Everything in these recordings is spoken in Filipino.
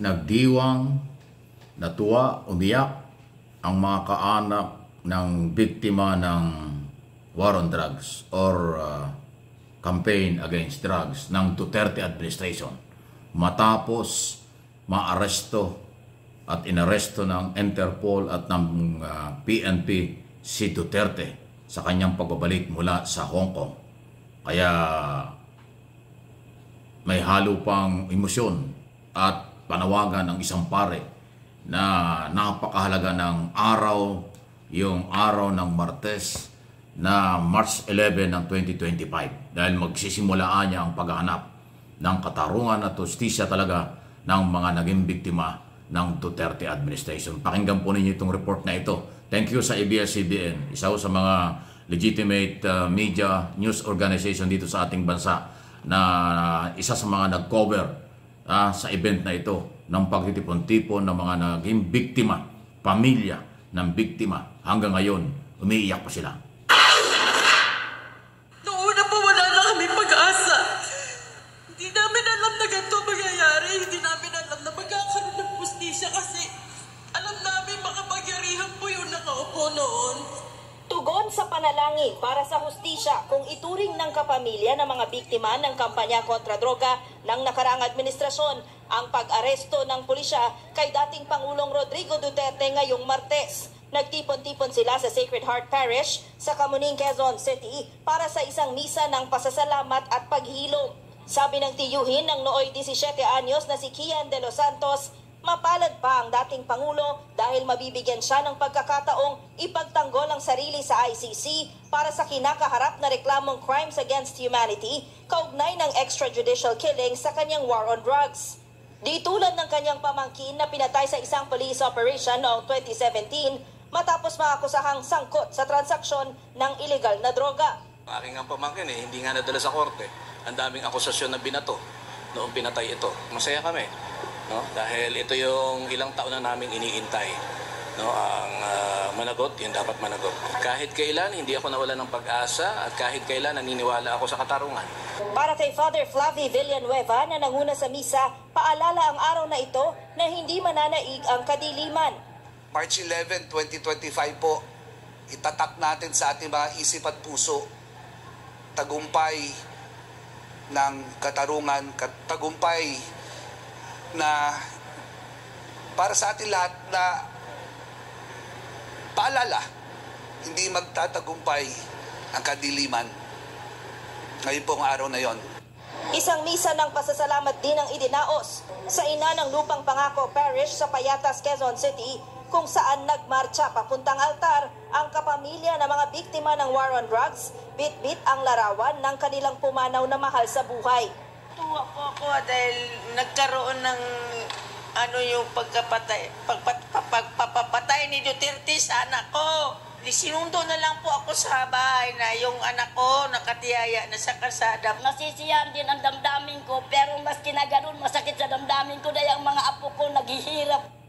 nagdiwang, natuwa, umiyak ang mga kaanak ng biktima ng war on drugs or campaign against drugs ng Duterte administration matapos maaresto at inaresto ng Interpol at ng PNP si Duterte sa kanyang pagbabalik mula sa Hong Kong. Kaya may halo pang emosyon at panawagan ng isang pare na napakahalaga ng araw, yung araw ng Martes na March 11 ng 2025 dahil magsisimulaan niya ang paghahanap ng katarungan at justisya talaga ng mga naging biktima ng Duterte administration. Pakinggan po ninyo itong report na ito. Thank you sa ABS-CBN, isa sa mga legitimate media news organization dito sa ating bansa na isa sa mga nag-cover sa event na ito ng pagtitipon-tipon ng mga naging biktima, pamilya ng biktima. Hanggang ngayon, umiiyak pa sila. Noong una pa wala na kami pag-asa. Hindi namin alam na ganito mangyayari. Hindi namin alam na magkakaroon ng justisya kasi alam namin makapagyarihan po yung nakaupo noon. Tugon sa panalangin para sa hustisya kung ituring ng kapamilya ng mga biktima ng kampanya kontra droga ng nakaraang administrasyon ang pag-aresto ng pulisya kay dating Pangulong Rodrigo Duterte ngayong Martes. Nagtipon-tipon sila sa Sacred Heart Parish sa Camuning, Quezon City para sa isang misa ng pasasalamat at paghilom. Sabi ng tiyuhin ng nooy 17 anyos na si Kian de los Santos, mapalad pa ang dating Pangulo dahil mabibigyan siya ng pagkakataong ipagtanggol ang sarili sa ICC para sa kinakaharap na reklamong crimes against humanity kaugnay ng extrajudicial killing sa kanyang war on drugs. Di tulad ng kanyang pamangkin na pinatay sa isang police operation noong 2017 matapos maakusahang sangkot sa transaksyon ng illegal na droga. Aking ang pamangkin hindi nga nadala sa korte. Ang daming akusasyon na binato noong pinatay ito. Masaya kami. No? Dahil ito yung ilang taon na namin iniintay. No? Ang managot, yung dapat managot. Kahit kailan, hindi ako nawala ng pag-asa at kahit kailan, naniniwala ako sa katarungan. Para kay Father Flavie Villanueva na nanguna sa misa, paalala ang araw na ito na hindi mananaig ang kadiliman. March 11, 2025 po, itatak natin sa ating mga isip at puso, tagumpay ng katarungan, tagumpay na para sa atin lahat na paalala, hindi magtatagumpay ang kadiliman. Ngayon pong araw na yon. Isang misa ng pasasalamat din ang idinaos sa Ina ng Lupang Pangako Parish sa Payatas, Quezon City, kung saan nagmarcha papuntang altar ang kapamilya ng mga biktima ng war on drugs, bit-bit ang larawan ng kanilang pumanaw na mahal sa buhay. Tuwa po ako dahil nagkaroon ng yung pagpapatay ni Duterte sa anak ko. Sinundo na lang po ako sa bahay na yung anak ko nakatiyaya na sa kalsada. Nasisiyahan din ang damdamin ko pero maski na ganun masakit sa damdamin ko dahil ang mga apo ko naghihirap.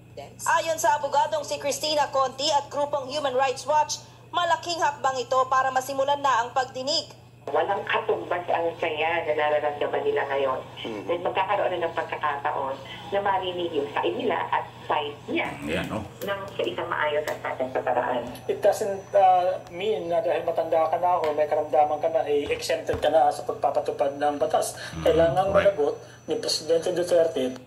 Ayon sa abogadong si Cristina Conti at grupong Human Rights Watch, malaking hakbang ito para masimulan na ang pagdinig. Walang katumbas ang saya na nararamdaman nila ngayon. Dahil magkakaroon na ng pagkakataon na marinig yung side nila at side niya ng sa isang maayos at patang sa paraan. It doesn't mean na dahil matanda ka na o may karamdaman ka na, exempted ka na sa pagpapatupad ng batas. Kailangan managot ni Presidente Duterte.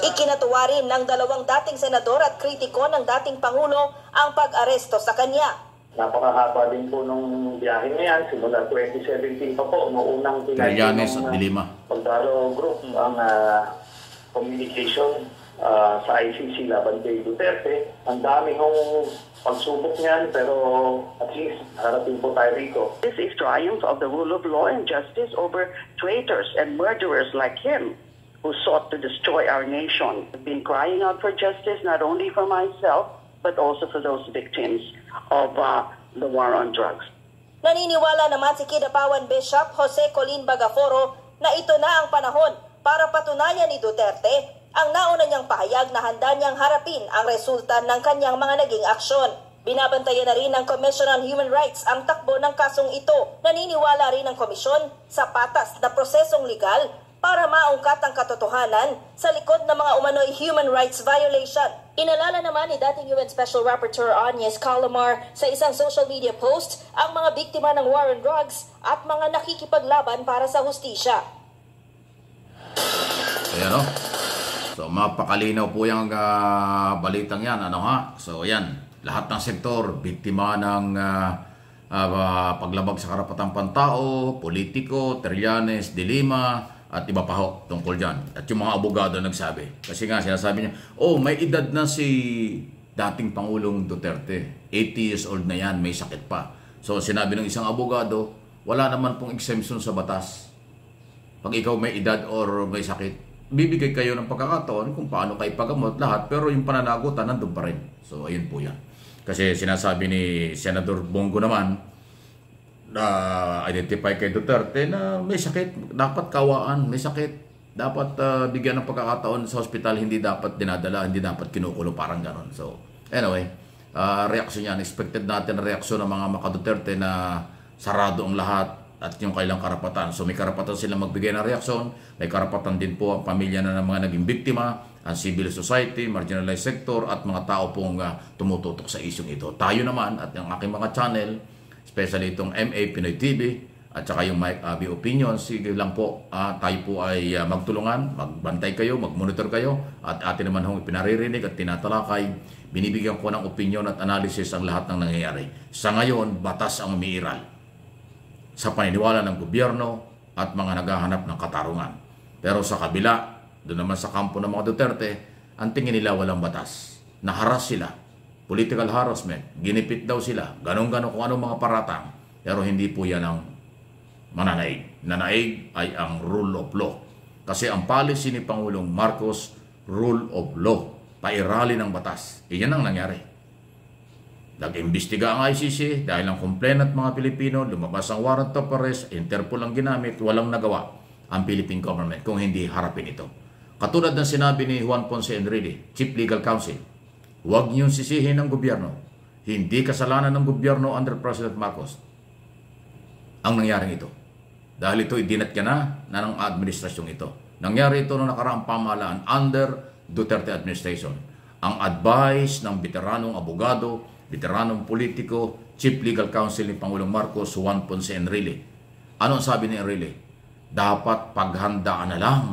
Ikinatuwa rin ng dalawang dating senador at kritiko ng dating Pangulo ang pag-aresto sa kanya. Napakahaba din po nung biyahe na yan. Simula 2017 pa po, noong Trillanes at Dilima. Pagdalo Group ang communication sa ICC laban kay Duterte. Ang dami hong pagsubok niyan, pero at least harapin po tayo rito. This is triumph of the rule of law and justice over traitors and murderers like him who sought to destroy our nation. I've been crying out for justice not only for myself, but also for those victims of the war on drugs. Naniniwala naman si Kidapawan Bishop Jose Colin Bagaforo na ito na ang panahon para patunayan ni Duterte ang nauna niyang pahayag na handa niyang harapin ang resulta ng kanyang mga naging aksyon. Binabantayan na rin ng Commission on Human Rights ang takbo ng kasong ito. Naniniwala rin ang komisyon sa patas na prosesong legal para maungkat ang katotohanan sa likod ng mga umano'y human rights violation. Inalala naman ni dating UN Special Rapporteur Agnes Callamard sa isang social media post ang mga biktima ng war on drugs at mga nakikipaglaban para sa hustisya. Ayan o. So mapakalinaw po yung balitang yan. So ayan, lahat ng sektor, biktima ng paglabag sa karapatang pantao, politiko, Trillanes, Dilima, at iba pa ho tungkol dyan. At yung mga abogado nagsabi. Kasi nga sinasabi niya, may edad na si dating Pangulong Duterte. 80 years old na yan, may sakit pa. So sinabi ng isang abogado, wala naman pong exemption sa batas. Pag ikaw may edad or may sakit, bibigay kayo ng pagkakataon kung paano kayo pagamot lahat. Pero yung pananagutan nandun pa rin. So ayun po yan. Kasi sinasabi ni Senador Bongo naman, identify kay Duterte na may sakit, dapat kawaan, may sakit, dapat bigyan ng pagkakataon sa hospital, hindi dapat dinadala, hindi dapat kinukulo, parang ganon. So anyway, reaksyon yan, expected natin na reaksyon ng mga maka-Duterte na sarado ang lahat at yung kailang karapatan. So may karapatan sila magbigay ng reaksyon, may karapatan din po ang pamilya na ng mga naging biktima, ang civil society, marginalized sector at mga tao pong tumututok sa isyong ito. Tayo naman at yung aking mga channel, especially itong MA Pinoy TV at saka yung Mike Abby Opinion, sige lang po, tayo po ay magtulungan, magbantay kayo, magmonitor kayo, at atin naman hong pinaririnig at tinatalakay, binibigyan ko ng opinion at analysis ang lahat ng nangyayari. Sa ngayon, batas ang umiiral sa paniniwala ng gobyerno at mga naghahanap ng katarungan. Pero sa kabila, doon naman sa kampo ng mga Duterte, ang tingin nila walang batas. Naharas sila. Political harassment, ginipit daw sila, ganong-ganon kung anong mga paratang. Pero hindi po yan ang mananaig. Nanaig ay ang rule of law. Kasi ang policy ni Pangulong Marcos, rule of law, pairali ng batas. Iyan ang nangyari. Nag-imbestiga ang ICC dahil ang complainant mga Pilipino, lumabas ang warrant of arrest, Interpol ang ginamit, walang nagawa ang Philippine government kung hindi harapin ito. Katulad ng sinabi ni Juan Ponce Enrile, Chief Legal Counsel, huwag niyong sisihin ng gobyerno. Hindi kasalanan ng gobyerno under President Marcos ang nangyaring ito. Dahil ito idinatya na ng administrasyong ito. Nangyari ito noong nakaraang pamahalaan under Duterte administration. Ang advice ng veteranong abogado, veteranong politiko, Chief Legal Counsel ni Pangulong Marcos, Juan Ponce Enrile. Ano ang sabi ni Enrile? Dapat paghandaan na lang.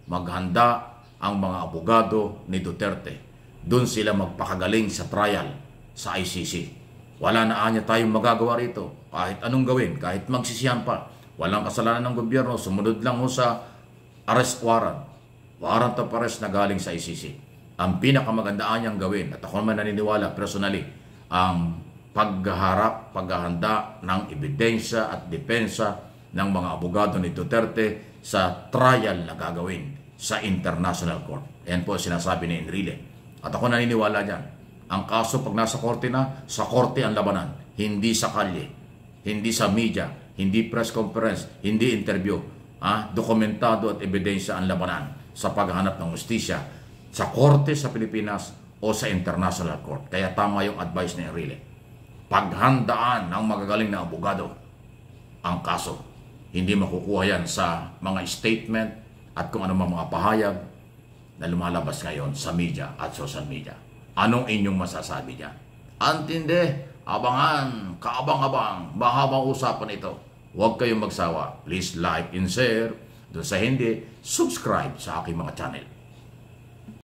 Maghanda ang mga abogado ni Duterte. Doon sila magpakagaling sa trial sa ICC. Wala na anya tayong magagawa rito. Kahit anong gawin, kahit magsisiyan pa. Walang kasalanan ng gobyerno, sumunod lang ho sa arrest warrant. Warrant of arrest na galing sa ICC. Ang pinakamagandaan niyang gawin, at ako naman naniniwala personally, ang paghahanda ng ebidensya at depensa ng mga abogado ni Duterte sa trial na gagawin sa International Court. Yan po sinasabi ni Enrile. At ako naniniwala dyan. Ang kaso pag nasa korte na, sa korte ang labanan. Hindi sa kalye, hindi sa media, hindi press conference, hindi interview. Dokumentado at ebidensya ang labanan sa paghanap ng hustisya sa korte sa Pilipinas o sa International Court. Kaya tama yung advice ni Enrile. Paghandaan ng magagaling na abogado ang kaso. Hindi makukuha yan sa mga statement at kung ano mga pahayag na lumalabas ngayon sa media at social media. Anong inyong masasabi dyan? Antindi, abangan, kaabang-abang, mahabang usapan ito. Huwag kayong magsawa. Please like and share. Doon sa hindi, subscribe sa aking mga channel.